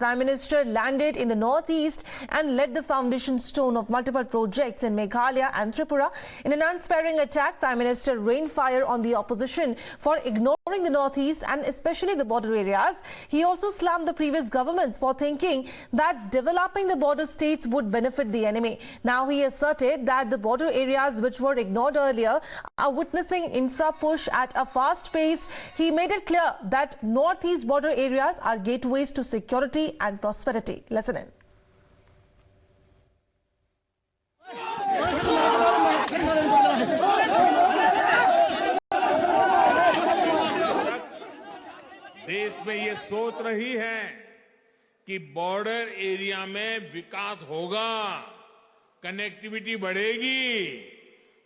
Prime Minister landed in the northeast and led the foundation stone of multiple projects in Meghalaya and Tripura. In an unsparing attack, Prime Minister rained fire on the opposition for ignoring the northeast and especially the border areas. He also slammed the previous governments for thinking that developing the border states would benefit the enemy. Now he asserted that the border areas which were ignored earlier are witnessing infra push at a fast pace. He made it clear that northeast border areas are gateways to security and prosperity. Listen in. देश में ये सोच रही है कि border area में विकास होगा, connectivity बढ़ेगी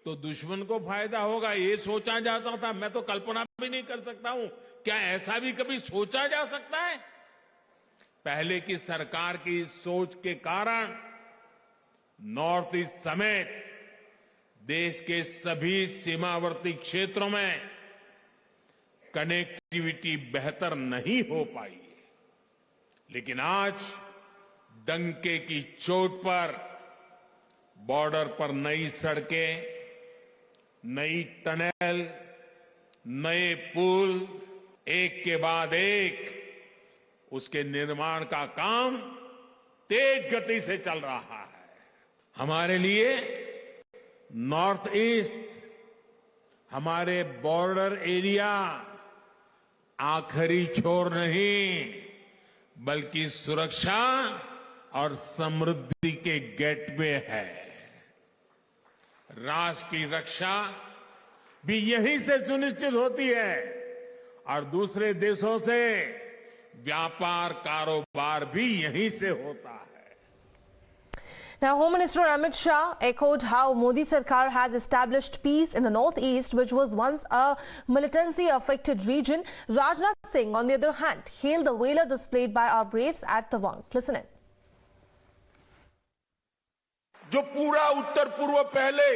तो दुश्मन को फायदा होगा, ये सोचा जाता था। मैं तो कल्पना भी नहीं कर सकता हूं, क्या ऐसा भी कभी सोचा जा सकता है? पहले की सरकार की सोच के कारण नॉर्थ ईस्ट समेत देश के सभी सीमावर्ती क्षेत्रों में कनेक्टिविटी बेहतर नहीं हो पाई। लेकिन आज डंके की चोट पर बॉर्डर पर नई सड़कें, नई टनल, नए पुल, एक के बाद एक उसके निर्माण का काम तेज गति से चल रहा है। हमारे लिए नॉर्थ ईस्ट, हमारे बॉर्डर एरिया आखिरी छोर नहीं, बल्कि सुरक्षा और समृद्धि के गेटवे है। राष्ट्र की रक्षा भी यहीं से सुनिश्चित होती है और दूसरे देशों से व्यापार कारोबार भी यहीं से होता है। Now, Home Minister Amit Shah echoed how Modi Sarkar has established peace in the northeast, which was once a militancy-affected region. Rajnath Singh, on the other hand, hailed the valor displayed by our braves at Tawang. Listen in. जो पूरा उत्तर पूर्व पहले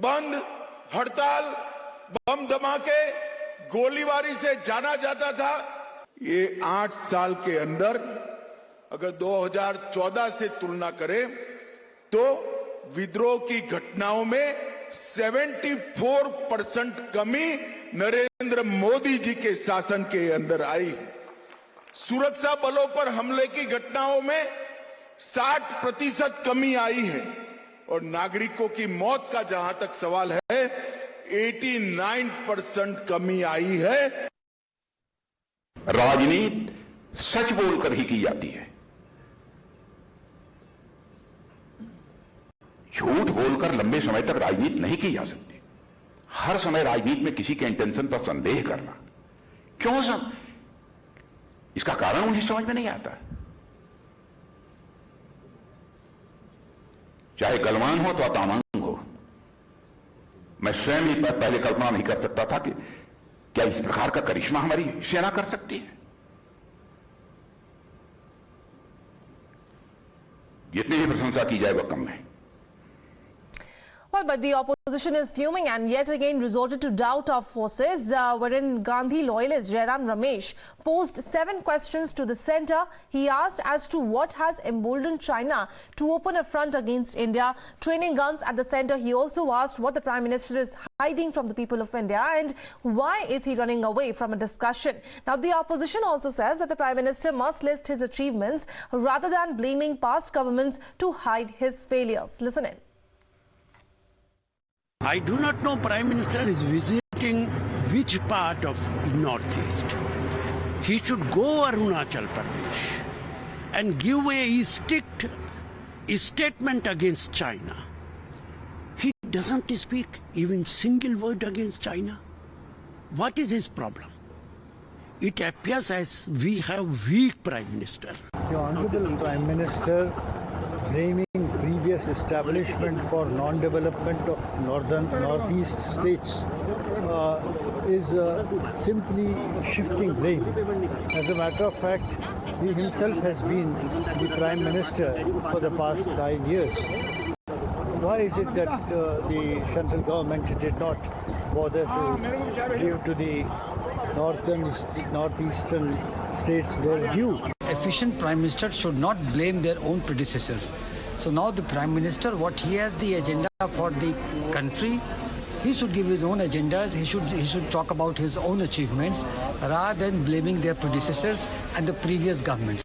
बंद, हड़ताल, बम धमाके, गोलीबारी से जाना जाता था, ये 8 साल के अंदर अगर 2014 से तुलना करें तो विद्रोह की घटनाओं में 74% कमी नरेंद्र मोदी जी के शासन के अंदर आई है। सुरक्षा बलों पर हमले की घटनाओं में 60% कमी आई है और नागरिकों की मौत का जहां तक सवाल है 89% कमी आई है। राजनीति सच बोलकर ही की जाती है, झूठ बोलकर लंबे समय तक राजनीति नहीं की जा सकती। हर समय राजनीति में किसी के इंटेंशन पर संदेह करना क्यों सब, इसका कारण मुझे समझ में नहीं आता। चाहे गलवान हो तो तावांग हो, मैं स्वयं ही पहले कल्पना नहीं कर सकता था कि क्या इस प्रकार का करिश्मा हमारी सेना कर सकती है। जितनी भी प्रशंसा की जाए वह कम है। Well, but the opposition is fuming and yet again resorted to doubt of forces, wherein Gandhi loyalist Jairam Ramesh posed 7 questions to the centre. He asked as to what has emboldened China to open a front against India, training guns at the centre. He also asked what the Prime Minister is hiding from the people of India and why is he running away from a discussion. Now, the opposition also says that the Prime Minister must list his achievements rather than blaming past governments to hide his failures. Listen in. I do not know Prime Minister is visiting which part of Northeast. He should go Arunachal Pradesh and give a strict statement against China. He doesn't speak even single word against China. What is his problem? It appears as we have weak Prime Minister. The Honorable Prime Minister blaming previous establishment for non-development of northeast states is simply shifting blame. As a matter of fact, he himself has been the Prime Minister for the past 9 years. Why is it that the central government did not bother to give to the northeastern states their due? efficient Prime Minister should not blame their own predecessors. So now the Prime Minister, what he has the agenda for the country, he should give his own agendas, he should talk about his own achievements rather than blaming their predecessors and the previous governments.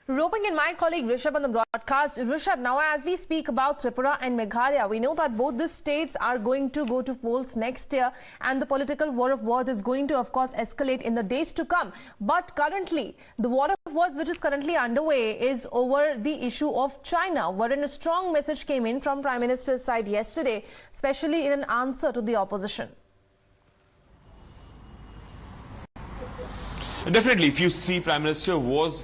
Roping in my colleague Rishabh on the broadcast. Rishabh, now as we speak about Tripura and Meghalaya, we know that both the states are going to go to polls next year and the political war of words is going to, of course, escalate in the days to come. But currently, the war of words which is currently underway is over the issue of China, wherein a strong message came in from Prime Minister's side yesterday, especially in an answer to the opposition. Definitely, if you see, Prime Minister was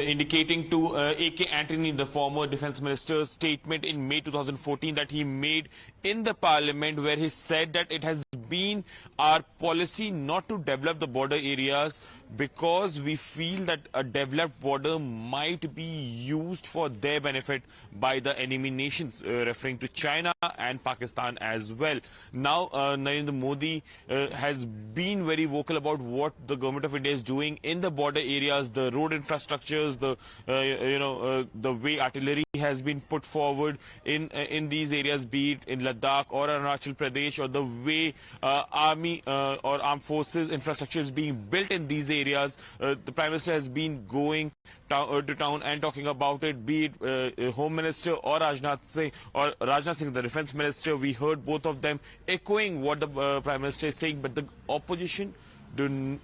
indicating to A.K. Antony, the former Defence Minister's statement in May 2014 that he made in the Parliament, where he said that it has been our policy not to develop the border areas because we feel that a developed border might be used for their benefit by the enemy nations, referring to China and Pakistan as well. Now, Narendra Modi has been very vocal about what the government of India is doing in the border areas, the road infrastructures, the way artillery has been put forward in these areas, be it in Ladakh or Arunachal Pradesh, or the way army or armed forces infrastructure is being built in these areas. The Prime Minister has been going to town and talking about it, be it Home Minister or Rajnath Singh, the Defence Minister. We heard both of them echoing what the Prime Minister is saying, but the opposition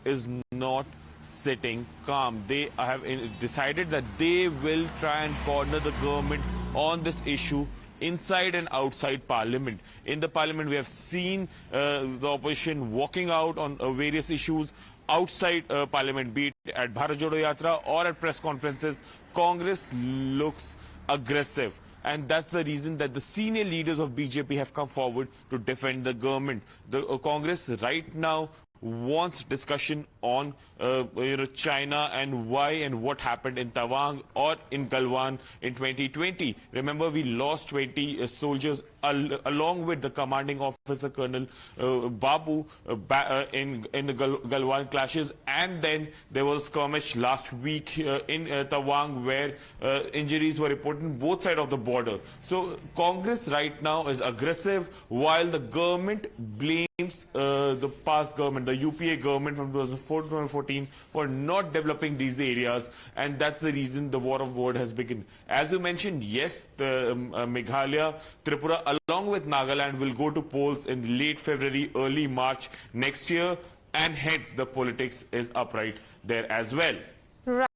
is not sitting calm. They have decided that they will try and corner the government on this issue inside and outside Parliament. In the Parliament, we have seen the opposition walking out on various issues. Outside Parliament, be it at Bharat Jodo Yatra or at press conferences, Congress looks aggressive. And that's the reason that the senior leaders of BJP have come forward to defend the government. The Congress right now wants discussion on China and why and what happened in Tawang or in Galwan in 2020. Remember, we lost 20 soldiers along with the commanding officer, Colonel Babu, in the Galwan clashes, and then there was a skirmish last week in Tawang where injuries were reported on both sides of the border. So Congress right now is aggressive while the government blames the past government, the UPA government from 2004 to 2014 for not developing these areas, and that's the reason the war of word has begun. As you mentioned, yes, the Meghalaya, Tripura along with Nagaland will go to polls in late February, early March next year, and hence the politics is upright there as well. Right.